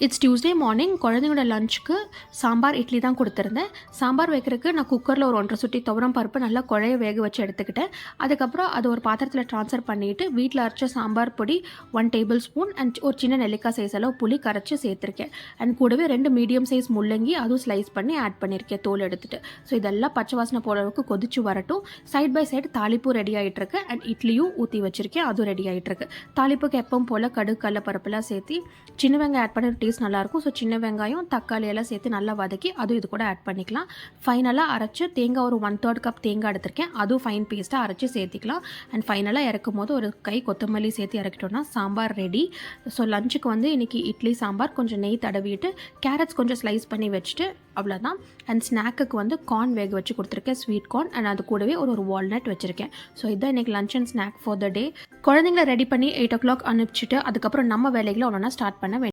It's Tuesday morning குழந்தைங்களோட லஞ்சுக்கு சாம்பார் இட்லி தான் கொடுத்துருந்தேன். சாம்பார் வைக்கிறதுக்கு நான் குக்கரில் ஒரு 1.5 சுட்டி துவரம் பருப்பு நல்லா குழைய வேக வச்சு எடுத்துக்கிட்டேன். அதுக்கப்புறம் அது ஒரு பாத்திரத்தில் ட்ரான்ஸ்ஃபர் பண்ணிவிட்டு வீட்டில் அரைச்ச சாம்பார் பொடி 1 டேபிள் ஸ்பூன் அண்ட் ஒரு சின்ன நெல்லிக்காய் சைஸ் அளவு புளி கரைச்சி சேர்த்துருக்கேன். அண்ட் கூடவே 2 மீடியம் சைஸ் முள்ளங்கி அதுவும் ஸ்லைஸ் பண்ணி ஆட் பண்ணியிருக்கேன் தோல் எடுத்துகிட்டு. ஸோ இதெல்லாம் பச்சை வாசனை போகிற அளவுக்கு கொதிச்சு வரட்டும். சைட் பை சைடு தாளிப்பும் ரெடி ஆகிட்டுருக்கு அண்ட் இட்லியும் ஊற்றி வச்சுருக்கேன், அதுவும் ரெடி ஆகிட்டுருக்கு. தாளிப்புக்கு எப்பவும் போல் கடுகு கடலப்பருப்புலாம் சேர்த்து சின்ன வெங்காயம் ஆட் பண்ணி டேஸ்ட் நல்லாயிருக்கும். ஸோ சின்ன வெங்காயம் தக்காளி எல்லாம் சேர்த்து நல்லா வதக்கி அதுவும் இது கூட ஆட் பண்ணிக்கலாம். ஃபைனலாக அரைச்சி தேங்காய் ஒரு 1/3 கப் தேங்காய் எடுத்திருக்கேன், அதுவும் ஃபைன் பேஸ்ட்டாக அரைச்சி சேர்த்திக்கலாம். அண்ட் ஃபைனலாக இறக்கும் போது ஒரு கை கொத்தமல்லி சேர்த்து இறக்கிட்டோன்னா சாம்பார் ரெடி. ஸோ லஞ்சுக்கு வந்து இன்றைக்கி இட்லி சாம்பார் கொஞ்சம் நெய் தடவிட்டு கேரட்ஸ் கொஞ்சம் ஸ்லைஸ் பண்ணி வச்சுட்டு அவ்வளோதான். அண்ட் ஸ்நாக்குக்கு வந்து கார்ன் வேக வச்சு கொடுத்துருக்கேன், ஸ்வீட் கார்ன். அண்ட் அது கூடவே ஒரு வால்நட் வச்சுருக்கேன். ஸோ இதான் இன்றைக்கி lunch and snack for the day. குழந்தைங்கள ரெடி பண்ணி 8 o'clock அனுப்பிச்சிட்டு அதுக்கப்புறம் நம்ம வேலைகளை ஒன்றா ஸ்டார்ட் பண்ண